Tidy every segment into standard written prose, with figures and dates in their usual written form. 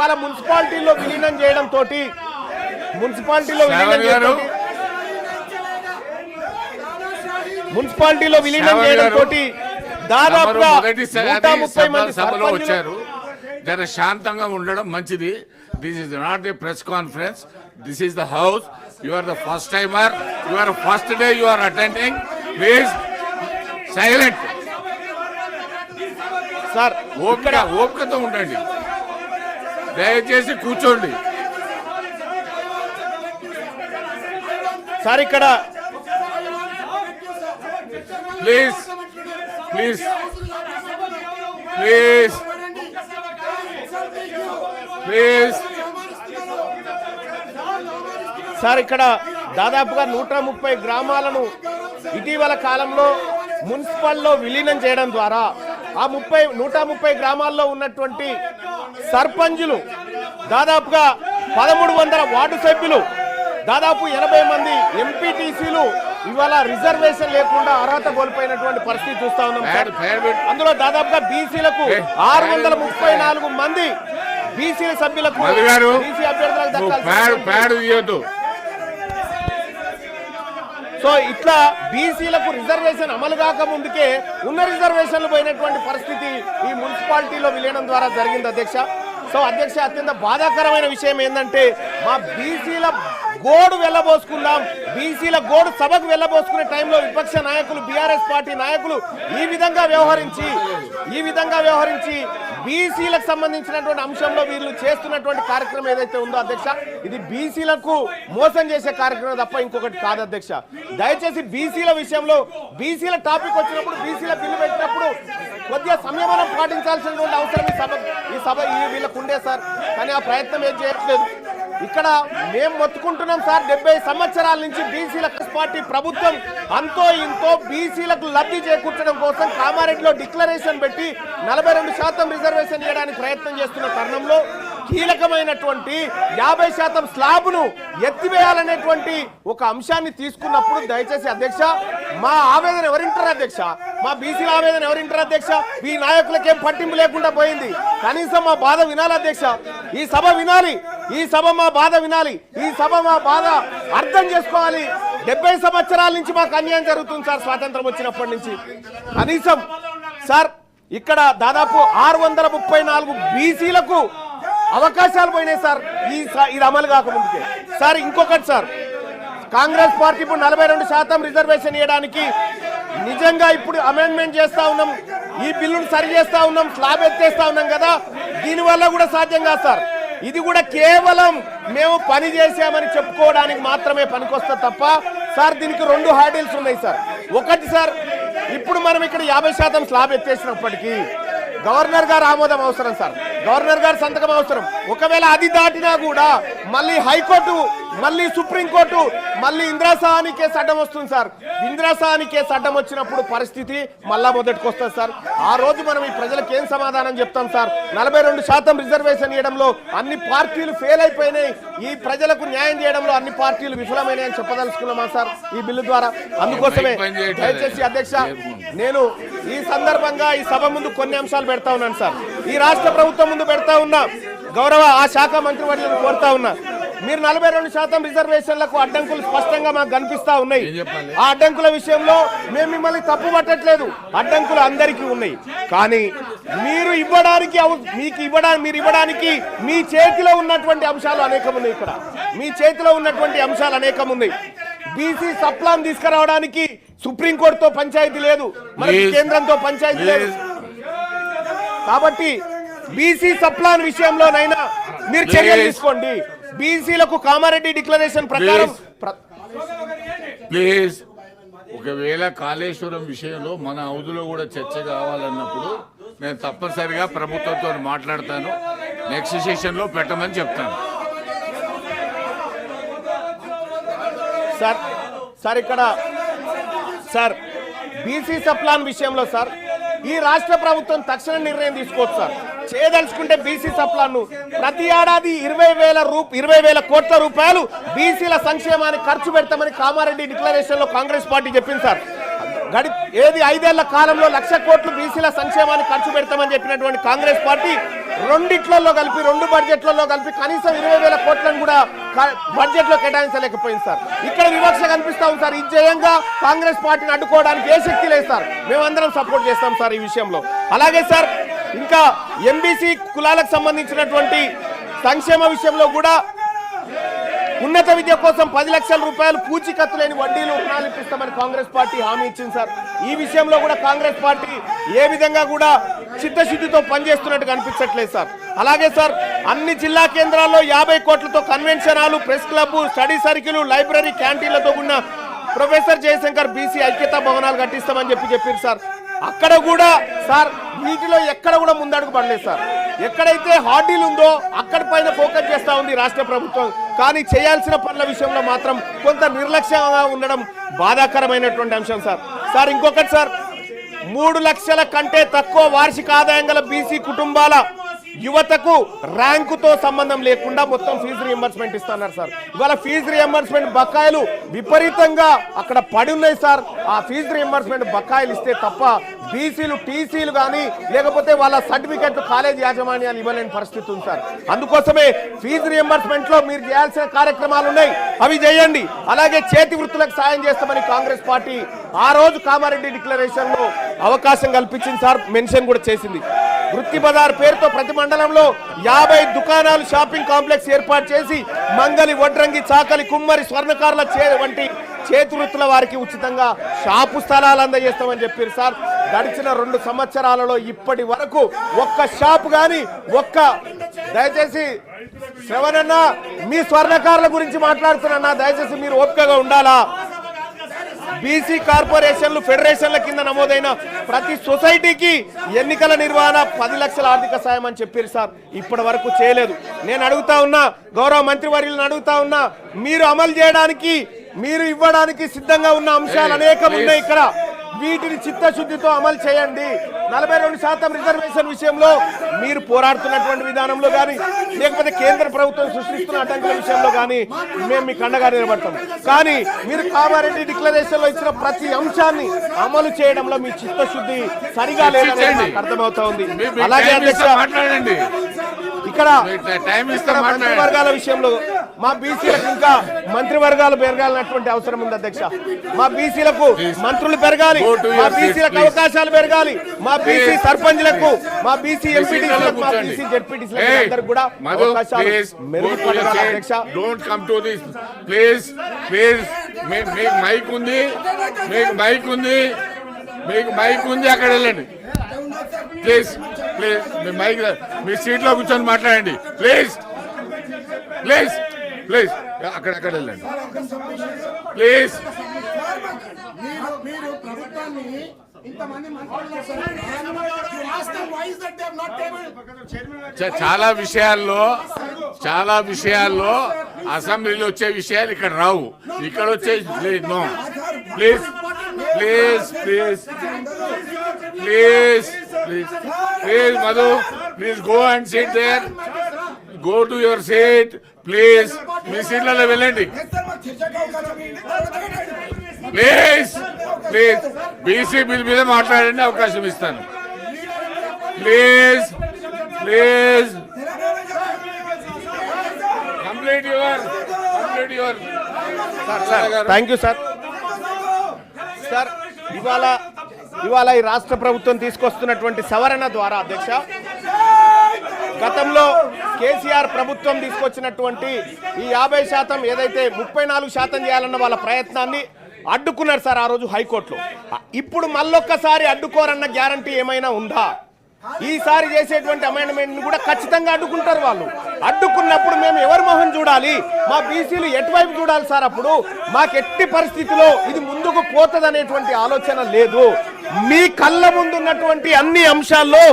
ఇవాళ మున్సిపాలిటీలో విలీనం చేయడం తోటి దాదాపుగా 130 మంది సభలో వచ్చారు. జర శాంతంగా ఉండడం మంచిది. This is not a press conference, this is the house. You are the first timer, you are first day you are attending. Please silent sir. ఓపికతో ఉండండి, దయచేసి కూర్చోండి సార్. ఇక్కడ please please please please sir, ఇక్కడ దాదాపుగా 130 గ్రామాలను ఇటీవల కాలంలో మున్సిపల్లో విలీనం చేయడం ద్వారా ఆ 130 గ్రామాల్లో ఉన్నటువంటి సర్పంచులు, దాదాపుగా 1300 వార్డు సభ్యులు, దాదాపు 80 మంది ఎంపీటీసీలు ఇవాళ రిజర్వేషన్ లేకుండా అర్హత కోల్పోయినటువంటి పరిస్థితి చూస్తా ఉన్నాం. అందులో దాదాపుగా బీసీలకు 634 మంది బీసీల సభ్యులకు, బీసీ అభ్యర్థులకు దక్కాలి. సో ఇట్లా బీసీలకు రిజర్వేషన్ అమలు కాక ముందుకే ఉన్న రిజర్వేషన్లు పోయినటువంటి పరిస్థితి ఈ మున్సిపాలిటీలో విలీనం ద్వారా జరిగింది అధ్యక్ష. సో అధ్యక్ష, అత్యంత బాధాకరమైన విషయం ఏంటంటే మా బీసీల గోడు వెళ్ళబోసుకుందాం, బీసీల గోడు సభకు వెళ్ళబోసుకునే టైంలో విపక్ష నాయకులు, బీఆర్ఎస్ పార్టీ నాయకులు ఈ విధంగా వ్యవహరించి బీసీలకు సంబంధించినటువంటి అంశంలో వీళ్ళు చేస్తున్నటువంటి కార్యక్రమం ఏదైతే ఉందో అధ్యక్ష, ఇది బీసీలకు మోసం చేసే కార్యక్రమం తప్ప ఇంకొకటి కాదు అధ్యక్ష. దయచేసి బీసీల విషయంలో, బీసీల టాపిక్ వచ్చినప్పుడు, బీసీల బిల్లు పెట్టినప్పుడు కొద్దిగా సంయమనం పాటించాల్సినటువంటి అవసరం ఈ సభ వీళ్ళకు ఉండే సార్. కానీ ఆ ప్రయత్నం ఏం చేయట్లేదు. ఇక్కడ మేము మొత్తుకుంటున్నాం సార్, 70 సంవత్సరాల నుంచి బీసీల పార్టీ ప్రభుత్వం అంతో ఇంతో బీసీలకు లబ్ధి చేకూర్చడం కోసం కామారెడ్డిలో డిక్లరేషన్ పెట్టి 42% రిజర్వేషన్ ఇవ్వడానికి ప్రయత్నం చేస్తున్న తరుణంలో కీలకమైనటువంటి 50% స్లాబ్ను ఎత్తివేయాలనేటువంటి ఒక అంశాన్ని తీసుకున్నప్పుడు దయచేసి అధ్యక్ష, మా ఆవేదన ఎవరింటారు అధ్యక్ష? మా బీసీల ఆవేదన ఎవరింటారు అధ్యక్ష? ఈ నాయకులకేం పట్టింపు లేకుండా పోయింది. కనీసం మా బాధ వినాలి అధ్యక్ష. ఈ సభ వినాలి, ఈ సభ మా బాధ వినాలి, ఈ సభ మా బాధ అర్థం చేసుకోవాలి. 70 సంవత్సరాల నుంచి మాకు అన్యాయం జరుగుతుంది సార్, స్వాతంత్రం వచ్చినప్పటి నుంచి. కనీసం సార్ ఇక్కడ దాదాపు 634 బీసీలకు అవకాశాలు పోయినాయి సార్ ఇది అమలు కాకముందుకే. సార్ ఇంకొకటి సార్, కాంగ్రెస్ పార్టీ ఇప్పుడు 42% రిజర్వేషన్ ఇవ్వడానికి నిజంగా ఇప్పుడు అమెండ్మెంట్ చేస్తా ఉన్నాం, ఈ బిల్లును సరి చేస్తా ఉన్నాం, స్లాబ్ ఎత్తేస్తా ఉన్నాం కదా, దీనివల్ల కూడా సాధ్యం కాదు సార్. ఇది కూడా కేవలం మేము పని చేసామని చెప్పుకోవడానికి మాత్రమే పనికొస్తా తప్ప సార్ దీనికి 2 హ్యాండిల్స్ ఉన్నాయి సార్. ఒకటి సార్, ఇప్పుడు మనం ఇక్కడ 50% స్లాబ్ ఎత్తేసినప్పటికీ గవర్నర్ గారు ఆమోదం అవసరం సార్, గవర్నర్ గారు సంతకం అవసరం. ఒకవేళ అది దాటినా కూడా మళ్ళీ హైకోర్టు, మళ్ళీ సుప్రీంకోర్టు, మళ్ళీ ఇందిరాసాని కేసు అడ్డం వస్తుంది సార్. ఇందిరాసాని కేసు అడ్డం వచ్చినప్పుడు పరిస్థితి మళ్ళా మొదటికి వస్తుంది సార్. ఆ రోజు మనం ఈ ప్రజలకు ఏం సమాధానం చెప్తాం సార్? 42% రిజర్వేషన్ ఇవ్వడంలో అన్ని పార్టీలు ఫెయిల్ అయిపోయినాయి, ఈ ప్రజలకు న్యాయం చేయడంలో అన్ని పార్టీలు విఫలమైనాయి అని చెప్పదలుచుకున్నామా సార్ ఈ బిల్లు ద్వారా? అందుకోసమే దయచేసి అధ్యక్ష, నేను ఈ సందర్భంగా ఈ సభ ముందు కొన్ని అంశాలు పెడతా ఉన్నాను సార్. ఈ రాష్ట్ర ప్రభుత్వం ముందు పెడతా ఉన్నా, గౌరవ ఆ శాఖ మంత్రి వర్యులను కోరుతా ఉన్నా, మీరు 42% రిజర్వేషన్లకు అడ్డంకులు స్పష్టంగా మాకు కనిపిస్తా ఉన్నాయి. ఆ అడ్డంకుల విషయంలో మేము మిమ్మల్ని తప్పు పట్టట్లేదు, అడ్డంకులు అందరికీ ఉన్నాయి. కానీ మీరు ఇవ్వడానికి మీ చేతిలో ఉన్నటువంటి అంశాలు అనేకం ఉన్నాయి. ఇక్కడ మీ చేతిలో ఉన్నటువంటి అంశాలు అనేకం ఉన్నాయి. బీసీ సప్లాన్ తీసుకురావడానికి సుప్రీంకోర్టుతో పంచాయతీ లేదు, మరి కేంద్రంతో పంచాయతీ లేదు. కాబట్టి బీసీ సప్లాన్ విషయంలోనైనా మీరు చర్యలు తీసుకోండి. బీసీలకు కామారెడ్డి డిక్లరేషన్ ప్రకారం ప్లీజ్, ఒకవేళ కాళేశ్వరం విషయంలో మన హౌదులో కూడా చర్చ కావాలన్నప్పుడు నేను తప్పనిసరిగా ప్రభుత్వంతో మాట్లాడతాను, నెక్స్ట్ సెషన్ లో పెట్టమని చెప్తాను సార్. సార్ ఇక్కడ సార్ బీసీ సప్లాన్ విషయంలో సార్ ఈ రాష్ట్ర ప్రభుత్వం తక్షణ నిర్ణయం తీసుకోవచ్చు సార్. చేయదలుచుకుంటే బీసీ సప్లాన్ ప్రతి ఏడాది 20,000 కోట్ల రూపాయలు బీసీల సంక్షేమానికి ఖర్చు పెడతామని కామారెడ్డి డిక్లరేషన్ లో కాంగ్రెస్ పార్టీ చెప్పింది సార్. ఏది 5 ఏళ్ల కాలంలో 1,00,000 కోట్లు బీసీల సంక్షేమానికి ఖర్చు పెడతామని చెప్పినటువంటి కాంగ్రెస్ పార్టీ రెండిట్లలో కలిపి 2 బడ్జెట్లలో కలిపి కనీసం 20,000 కోట్లను కూడా బడ్జెట్ లో కేటాయించలేకపోయింది సార్. ఇక్కడ వివక్ష కనిపిస్తా ఉంది సార్. ఇజ్జయంగా కాంగ్రెస్ పార్టీని అడ్డుకోవడానికి ఏ శక్తి లేదు సార్. మేమందరం సపోర్ట్ చేస్తాం సార్ ఈ విషయంలో. అలాగే సార్ ఇంకా ఎంబీసీ కులాలకు సంబంధించినటువంటి సంక్షేమ విషయంలో కూడా ఉన్నత విద్య కోసం 10 లక్షల రూపాయలు పూచీకత్తు లేని వడ్డీలు రుణాలు ఇప్పిస్తామని కాంగ్రెస్ పార్టీ హామీ ఇచ్చింది సార్. ఈ విషయంలో కూడా కాంగ్రెస్ పార్టీ ఏ విధంగా కూడా చిత్తశుద్ధితో పనిచేస్తున్నట్టు కనిపించట్లేదు సార్. అలాగే సార్ అన్ని జిల్లా కేంద్రాల్లో 50 కోట్లతో convention hall, press club, study circle, library, క్యాంటీన్లతో ఉన్న ప్రొఫెసర్ జయశంకర్ బీసీ ఐక్యతా భవనాలు కట్టిస్తామని చెప్పారు సార్. అక్కడ కూడా సార్ వీటిలో ఎక్కడ కూడా ముందడుగు పడలేదు సార్. ఎక్కడైతే హార్డీలు ఉందో అక్కడి పైన ఫోకస్ చేస్తా ఉంది రాష్ట్ర ప్రభుత్వం. కానీ చేయాల్సిన పనుల విషయంలో మాత్రం కొంత నిర్లక్ష్యంగా ఉండడం బాధాకరమైనటువంటి అంశం సార్. సార్ ఇంకొకటి సార్ 3 లక్షల కంటే తక్కువ వార్షిక ఆదాయం గల బీసీ కుటుంబాల యువతకు ర్యాంకుతో సంబంధం లేకుండా మొత్తం ఫీజు రియంబర్స్మెంట్ ఇస్తున్నారు సార్. ఇవాళ ఫీజు రియంబర్స్మెంట్ బకాయిలు విపరీతంగా అక్కడ పడి ఉన్నాయి సార్. ఆ ఫీజు రియంబర్స్మెంట్ బకాయిలు ఇస్తే తప్ప బీసీలు టీసీలు కానీ లేకపోతే వాళ్ళ సర్టిఫికెట్లు కాలేజ్ యాజమాన్యాలు ఇవ్వలేని పరిస్థితి ఉంది సార్. అందుకోసమే ఫీజు రియంబర్స్మెంట్ లో మీరు చేయాల్సిన కార్యక్రమాలు ఉన్నాయి, అవి చేయండి. అలాగే చేతి వృత్తులకు సాయం చేస్తామని కాంగ్రెస్ పార్టీ ఆ రోజు కామారెడ్డి డిక్లరేషన్ లో అవకాశం కల్పించింది సార్, మెన్షన్ కూడా చేసింది. వృత్తి బజార్ పేరుతో ప్రతి మండలంలో 50 దుకాణాలు, షాపింగ్ కాంప్లెక్స్ ఏర్పాటు చేసి మంగలి, వడ్రంగి, చాకలి, కుమ్మరి, స్వర్ణకారుల వంటి చేతి వృత్తుల వారికి ఉచితంగా షాపు స్థలాలు అందజేస్తామని చెప్పారు సార్. గడిచిన 2 సంవత్సరాలలో ఇప్పటి వరకు ఒక్క షాపు కానీ దయచేసి శ్రవణన్న మీ స్వర్ణకారుల గురించి మాట్లాడుతున్నా, దయచేసి మీరు ఓపికగా ఉండాలా. బీసీ కార్పొరేషన్లు, ఫెడరేషన్ల కింద నమోదైన ప్రతి సొసైటీకి ఎన్నికల నిర్వహణ 10 లక్షల ఆర్థిక సాయం అని చెప్పారు సార్. ఇప్పటి వరకు చేయలేదు. నేను అడుగుతా ఉన్నా, గౌరవ మంత్రివర్యులను అడుగుతా ఉన్నా, మీరు అమలు చేయడానికి, మీరు ఇవ్వడానికి సిద్ధంగా ఉన్న అంశాలు అనేకం ఉన్నాయి ఇక్కడ. వీటిని చిత్తశుద్ధితో అమలు చేయండి. 42% రిజర్వేషన్ విషయంలో మీరు పోరాడుతున్నటువంటి విధానంలో కానీ లేకపోతే కేంద్ర ప్రభుత్వం సృష్టిస్తున్న అడ్డంకుల విషయంలో కానీ మేము మీకు అండగా నిలబడతాం. కానీ మీరు కామారెడ్డి డిక్లరేషన్ లో ఇచ్చిన ప్రతి అంశాన్ని అమలు చేయడంలో మీ చిత్తశుద్ధి సరిగా లేదని అర్థమవుతా ఉంది. అలాగే అధ్యక్ష ఇక్కడ మంత్రివర్గాల విషయంలో మా బీసీలకు ఇంకా మంత్రివర్గాలు పెరగాలన్నటువంటి అవసరం ఉంది అధ్యక్ష. మా బీసీలకు మంత్రులు పెరగాలి, మా బీసీలకు అవకాశాలు పెరగాలి, మా బీసీ సర్పంచ్లకు, మా బీసీ ఎంపీటీసీలకు, మా బీసీ జెడ్పీటీసీలకు అందరికి కూడా అవకాశాలు మెరుగుపడాలి అధ్యక్ష. Don't come to this please please. మీకు మైక్ ఉంది, మీకు మైక్ ఉంది, అక్కడ వెళ్ళండి ప్లీజ్ ప్లీజ్. మీ మైక్ మీ సీట్లో కూర్చొని మాట్లాడండి ప్లీజ్ ప్లీజ్ ప్లీజ్. అక్కడ వెళ్ళండి ప్లీజ్. చాలా విషయాల్లో అసెంబ్లీలో వచ్చే విషయాలు ఇక్కడ రావు, ఇక్కడ వచ్చే నో. Please please please please please please Madhu, please go and sit there, go to your seat please. మీ సీట్లలో వెళ్ళండి ప్లీజ్ ప్లీజ్. బీసీ బిల్ మీద మాట్లాడండి, అవకాశం ఇస్తాను please please. Complete your thank you sir. Sir ఇవాళ ఈ రాష్ట్ర ప్రభుత్వం తీసుకొస్తున్నటువంటి సవరణ ద్వారా అధ్యక్ష, గతంలో కేసీఆర్ ప్రభుత్వం తీసుకొచ్చినటువంటి ఈ 50% ఏదైతే 34% చేయాలన్న వాళ్ళ ప్రయత్నాన్ని అడ్డుకున్నారు సార్ ఆ రోజు హైకోర్టులో. ఇప్పుడు మళ్ళొక్కసారి అడ్డుకోరన్న గ్యారంటీ ఏమైనా ఉందా? ఈసారి చేసేటువంటి అమెండ్మెంట్ కూడా ఖచ్చితంగా అడ్డుకుంటారు వాళ్ళు. అడ్డుకున్నప్పుడు మేము ఎవరి మొహం చూడాలి? మా బీసీలు ఎటువైపు చూడాలి సార్? అప్పుడు మాకు ఎట్టి పరిస్థితిలో ఇది ముందుకు పోతుందనేటువంటి ఆలోచన లేదు. మీ కళ్ళ ముందు ఉన్నటువంటి అన్ని అంశాల్లో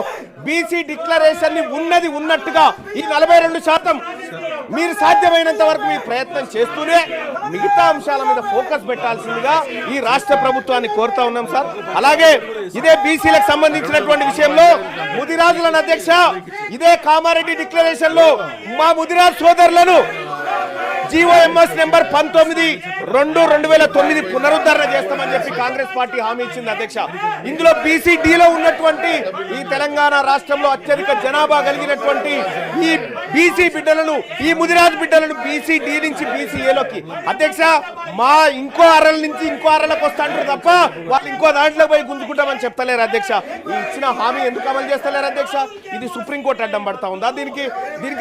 బీసీ డిక్లరేషన్ ని ఉన్నది ఉన్నట్టుగా ఈ 42% మీరు సాధ్యమైనంత వరకు మీ ప్రయత్నం చేస్తూనే మిగతా అంశాల మీద ఫోకస్ పెట్టాల్సిందిగా ఈ రాష్ట్ర ప్రభుత్వాన్ని కోరుతా ఉన్నాం సార్. అలాగే ఇదే బీసీలకు సంబంధించినటువంటి విషయంలో ముదిరాజులను అధ్యక్ష, ఇదే కామారెడ్డి డిక్లరేషన్ లో మా ముదిరాజ్ సోదరులను జీవోఎంఎస్ నెంబర్ 19/2/2009 పునరుద్ధరణ చేస్తామని చెప్పి కాంగ్రెస్ పార్టీ హామీ ఇచ్చింది అధ్యక్ష. ఇందులో బీసీడీలో ఉన్నటువంటి ఈ తెలంగాణ రాష్ట్రంలో అత్యధిక జనాభా కలిగినటువంటి ఈ బీసీ బిడ్డలను, ఈ ముదిరాజు బిడ్డలను బీసీడీ నుంచి బీసీఏలోకి అధ్యక్ష మా ఇంకో అరల నుంచి ఇంకో అరలకు వస్తాంటారు తప్ప వాళ్ళు ఇంకో దాంట్లో పోయి గుంజుకుంటామని చెప్తలేరు అధ్యక్ష. ఈ ఇచ్చిన హామీ ఎందుకు అమలు చేస్తలేరు అధ్యక్ష? ఇది సుప్రీంకోర్టు అడ్డం పడతా ఉందా? దీనికి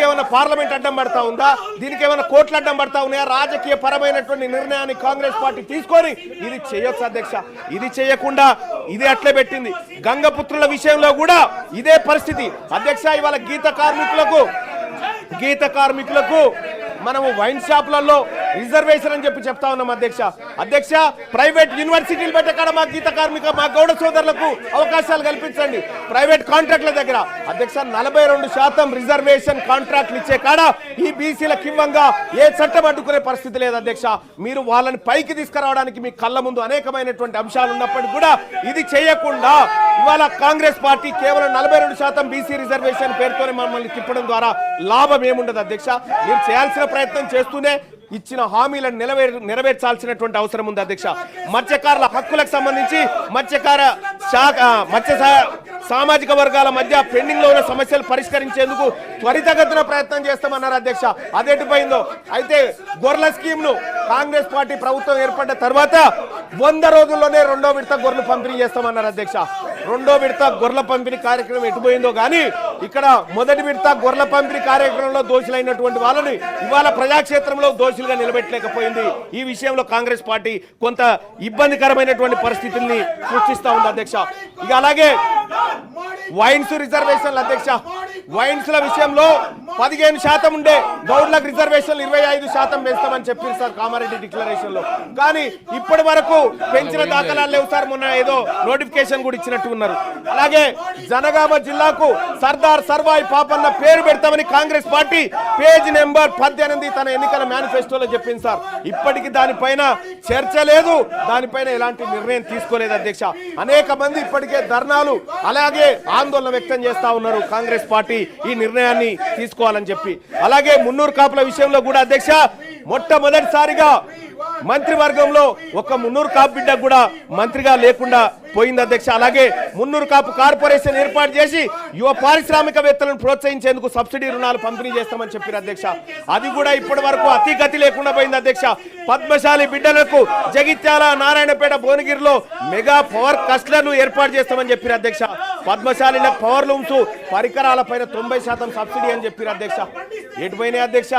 ఏమైనా పార్లమెంట్ అడ్డం పడతా ఉందా? దీనికి ఏమైనా కోర్టులు అడ్డం పడతా ఉన్నాయా? రాజకీయ పరమైనటువంటి నిర్ణయాన్ని కాంగ్రెస్ పార్టీ తీసుకొని ఇది చేయొచ్చు అధ్యక్ష. ఇది చేయకుండా ఇది అట్లే పెట్టింది. గంగపుత్రుల విషయంలో కూడా ఇదే పరిస్థితి అధ్యక్ష. ఇవాళ గీత కార్మికులకు మనము వైన్ షాపులలో రిజర్వేషన్ అని చెప్పి చెప్తా ఉన్నాం అధ్యక్ష. ప్రైవేట్ యూనివర్సిటీలు పెట్టకాడ మా గీత కార్మిక, మా గౌడ సోదరులకు అవకాశాలు కల్పించండి. ప్రైవేట్ కాంట్రాక్ట్ల దగ్గర అధ్యక్ష 42% రిజర్వేషన్ కాంట్రాక్ట్లు ఇచ్చే కాడ ఈ బీసీలకు ఇవ్వంగా ఏ చట్టం అడ్డుకునే పరిస్థితి లేదు అధ్యక్ష. మీరు వాళ్ళని పైకి తీసుకురావడానికి మీ కళ్ళ ముందు అనేకమైనటువంటి అంశాలు ఉన్నప్పటికీ కూడా ఇది చేయకుండా ఇవాళ కాంగ్రెస్ పార్టీ కేవలం 42% బీసీ రిజర్వేషన్ పేరుతోనే మమ్మల్ని తిప్పడం ద్వారా లాభం ఏముండదు అధ్యక్ష. మీరు చేయాల్సిన ప్రయత్నం చేస్తూనే ఇచ్చిన హామీలను నెరవేర్చాల్సినటువంటి అవసరం ఉంది అధ్యక్ష. మత్స్యకారుల హక్కులకు సంబంధించి మత్స్య సామాజిక వర్గాల మధ్య పెండింగ్ లో ఉన్న సమస్యలు పరిష్కరించేందుకు త్వరితగతిన ప్రయత్నం చేస్తామన్నారు అధ్యక్ష. అదేటిపోయిందో అయితే గొర్రెల స్కీమ్ ను కాంగ్రెస్ పార్టీ ప్రభుత్వం ఏర్పడ్డ తర్వాత 100 రోజుల్లోనే 2వ విడత గొర్రెలు పంపిణీ చేస్తామన్నారు అధ్యక్ష. 2వ విడత గొర్రెల పంపిణీ కార్యక్రమం ఎటుపోయిందో కానీ ఇక్కడ మొదటి విడత గొర్రెల పంపిణీ కార్యక్రమంలో దోషులైనటువంటి వాళ్ళని ఇవాళ ప్రజాక్షేత్రంలో దోషులుగా నిలబెట్టలేకపోయింది. ఈ విషయంలో కాంగ్రెస్ పార్టీ కొంత ఇబ్బందికరమైనటువంటి పరిస్థితుల్ని సృష్టిస్తా ఉంది అధ్యక్ష. ఇక అలాగే వైన్స్ రిజర్వేషన్లు అధ్యక్ష. వైన్స్ ల విషయంలో 15% ఉండే గౌడ్లకు రిజర్వేషన్లు 25% పెంచుతామని చెప్పింది సార్ కామారెడ్డి డిక్లరేషన్ లో. కానీ ఇప్పటి వరకు పెంచిన దాఖలాలు లేవు సార్. మొన్న ఏదో నోటిఫికేషన్ కూడా ఇచ్చినట్టు ఉన్నారు. అలాగే జనగామ జిల్లాకు సర్దార్ సర్వాయి పాపన్న పేరు పెడతామని కాంగ్రెస్ పార్టీ పేజ్ నెంబర్ 18 తన ఎన్నికల మేనిఫెస్టోలో చెప్పింది సార్. ఇప్పటికి దానిపైన చర్చ లేదు, దానిపైన ఎలాంటి నిర్ణయం తీసుకోలేదు అధ్యక్ష. అనేక మంది ఇప్పటికే ధర్నాలు అలాగే ఆందోళన వ్యక్తం చేస్తా ఉన్నారు కాంగ్రెస్ పార్టీ ఈ నిర్ణయాన్ని తీసుకోవాలని చెప్పి. అలాగే మున్నూరు కాపుల విషయంలో కూడా అధ్యక్ష మొట్టమొదటిసారిగా మంత్రివర్గంలో ఒక మున్నూరు కాపు బిడ్డ కూడా మంత్రిగా లేకుండా పోయింది అధ్యక్ష. అలాగే మున్నూరు కాపు కార్పొరేషన్ ఏర్పాటు చేసి యువ పారిశ్రామికవేత్తలను ప్రోత్సహించేందుకు సబ్సిడీ రుణాలు పంపిణీ చేస్తామని చెప్పారు అధ్యక్ష. అది కూడా ఇప్పటి వరకు అతిగతి లేకుండా పోయింది అధ్యక్ష. పద్మశాలి బిడ్డలకు జగిత్యాల, నారాయణపేట, భువనగిరిలో మెగా పవర్ కస్ట్లను ఏర్పాటు చేస్తామని చెప్పారు అధ్యక్ష. పద్మశాలి పవర్ లూమ్స్ పరికరాల పైన 90% సబ్సిడీ అని చెప్పారు అధ్యక్ష. ఎటుపోయినాయి అధ్యక్ష?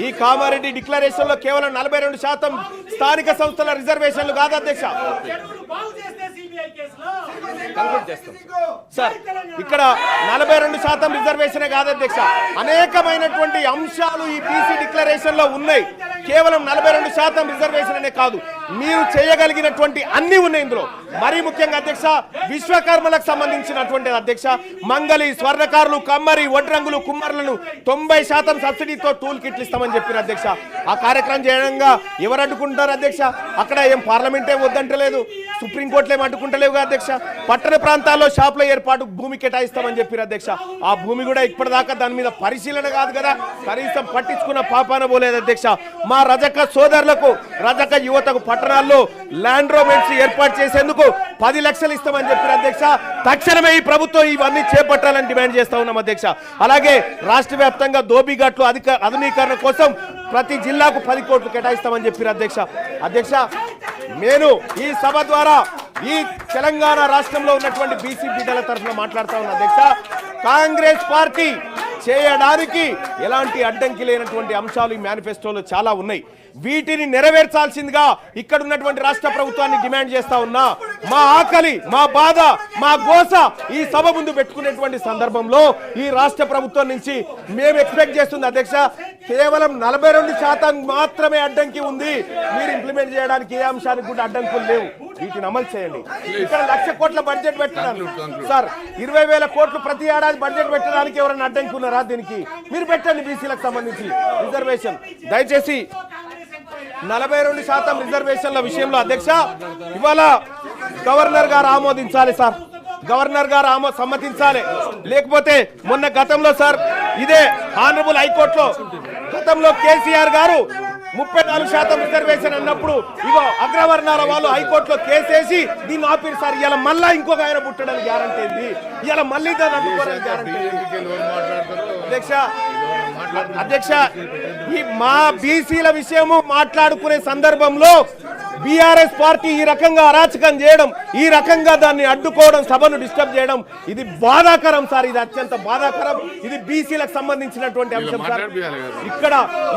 ఈ కామారెడ్డి డిక్లరేషన్ లో కేవలం 42% స్థానిక సంస్థల రిజర్వేషన్లు కాదు అధ్యక్ష. సార్ ఇక్కడ 42% రిజర్వేషన్ కాదు అధ్యక్ష. అనేకమైనటువంటి అంశాలు ఈ బీసీ డిక్లరేషన్ లో ఉన్నాయి. కేవలం 42% రిజర్వేషన్ అనే కాదు, మీరు చేయగలిగినటువంటి అన్ని ఉన్నాయి ఇందులో. మరీ ముఖ్యంగా అధ్యక్ష విశ్వకర్మలకు సంబంధించినటువంటి అధ్యక్ష మంగళి, స్వర్ణకారులు, కమ్మరి, వడ్రంగులు, కుమ్మరులను 90% సబ్సిడీతో టూల్ కిట్లు ఇస్తామని చెప్పారు అధ్యక్ష. ఆ కార్యక్రమం చేయడంగా ఎవరు అడ్డుకుంటారు అధ్యక్ష? అక్కడ ఏం పార్లమెంట్ ఏం వద్దంటలేదు, సుప్రీంకోర్టులు ఏం అడ్డుకుంటలేవు అధ్యక్ష. పట్టణ ప్రాంతాల్లో షాపుల ఏర్పాటు భూమి కేటాయిస్తామని చెప్పారు అధ్యక్ష. ఆ భూమి కూడా ఇప్పటిదాకా దాని మీద పరిశీలన కాదు కదా, కనీసం పట్టించుకున్న పాపాన పోలేదు అధ్యక్ష. మా రజక సోదరులకు, రజక యువతకు పట్టణాల్లో ల్యాండ్ రోమెంట్స్ ఏర్పాటు చేసేందుకు 10 లక్షలు ఇస్తామని చెప్పారు అధ్యక్ష. తక్షణమే ఈ ప్రభుత్వం ఇవన్నీ చేపట్టాలని డిమాండ్ చేస్తా ఉన్నాం అధ్యక్ష. అలాగే రాష్ట్ర వ్యాప్తంగా దోబిఘాట్లు ఆధునీకరణ కోసం ప్రతి జిల్లాకు 10 కోట్లు కేటాయిస్తామని చెప్పారు అధ్యక్ష. నేను ఈ సభ ద్వారా ఈ తెలంగాణ రాష్ట్రంలో ఉన్నటువంటి బీసీ బిడ్డల తరఫున మాట్లాడుతా ఉన్నా అధ్యక్ష. కాంగ్రెస్ పార్టీ చేయడానికి ఎలాంటి అడ్డంకి లేనటువంటి అంశాలు ఈ మేనిఫెస్టోలో చాలా ఉన్నాయి. వీటిని నెరవేర్చాల్సిందిగా ఇక్కడ ఉన్నటువంటి రాష్ట్ర ప్రభుత్వాన్ని డిమాండ్ చేస్తా ఉన్నా. మా ఆకలి, మా బాధ, మా గోస ఈ సభ ముందు పెట్టుకునేటువంటి సందర్భంలో ఈ రాష్ట్ర ప్రభుత్వం నుంచి మేము ఎక్స్పెక్ట్ చేస్తుంది అధ్యక్ష కేవలం 42% మాత్రమే అడ్డంకి ఉంది. మీరు ఇంప్లిమెంట్ చేయడానికి ఏ అంశానికి కూడా అడ్డంకులు లేవు. వీటిని అమలు చేయండి. ఇక్కడ 1,00,000 కోట్ల బడ్జెట్ పెట్టడానికి సార్ 20,000 కోట్లు ప్రతి ఏడాది బడ్జెట్ పెట్టడానికి ఎవరైనా అడ్డంకి ఉన్నారా? దీనికి మీరు పెట్టండి. బీసీలకు సంబంధించి రిజర్వేషన్ దయచేసి 42% రిజర్వేషన్ల విషయంలో అధ్యక్ష ఇవాళ గవర్నర్ గారు ఆమోదించాలి సార్. గవర్నర్ గారు సమ్మతించాలి. లేకపోతే మొన్న గతంలో సార్ ఇదే ఆనరబుల్ హైకోర్టులో గతంలో కేసీఆర్ గారు 34% రిజర్వేషన్ అన్నప్పుడు ఇగో అగ్రవర్ణాల వాళ్ళు హైకోర్టులో కేసేసి దీన్ని ఆపిరు సార్. ఇలా మళ్ళా ఇంకొక ఆయన పుట్టడానికి గ్యారంటీ ఏంది? ఇలా మళ్ళీ దాన్ని అడ్డుకోవడానికి గ్యారంటీ అధ్యక్ష ఈ మా బీసీల విషయము మాట్లాడుకునే సందర్భంలో బీఆర్ఎస్ పార్టీ ఈ రకంగా అరాచకం చేయడం, ఈ రకంగా దాన్ని అడ్డుకోవడం, సభను డిస్టర్బ్ చేయడం ఇది బాధాకరం సార్. ఇది అత్యంత బాధాకరం. ఇది బీసీలకు సంబంధించినటువంటి అంశం సార్.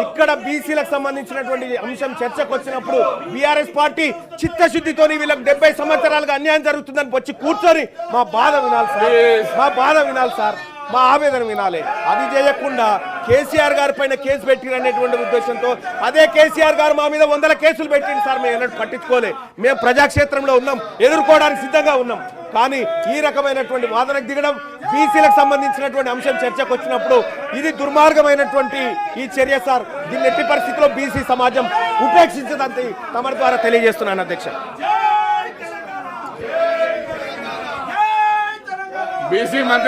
ఇక్కడ బీసీలకు సంబంధించినటువంటి అంశం చర్చకు వచ్చినప్పుడు బీఆర్ఎస్ పార్టీ చిత్తశుద్ధితో వీళ్ళకి 70 సంవత్సరాలుగా అన్యాయం జరుగుతుందని వచ్చి కూర్చొని మా బాధ వినాలి సార్, మా బాధ వినాలి సార్, మా ఆవేదన వినాలి. అది చేయకుండా కేసీఆర్ గారి పైన కేసు పెట్టిరనేటువంటి ఉద్దేశంతో అదే కేసీఆర్ గారు మా మీద 100 కేసులు పెట్టింది సార్. మేము ఎన్నడూ పట్టించుకోలే. మేము ప్రజాక్షేత్రంలో ఉన్నాం, ఎదుర్కోవడానికి సిద్ధంగా ఉన్నాం. కానీ ఈ రకమైనటువంటి వాదనకు దిగడం, బీసీలకు సంబంధించినటువంటి అంశం చర్చకు వచ్చినప్పుడు ఇది దుర్మార్గమైనటువంటి ఈ చర్య సార్. దీన్ని ఎట్టి పరిస్థితుల్లో బీసీ సమాజం ఉపేక్షించదంతే తమ ద్వారా తెలియజేస్తున్నాను అధ్యక్ష. బీసీ మంత్రి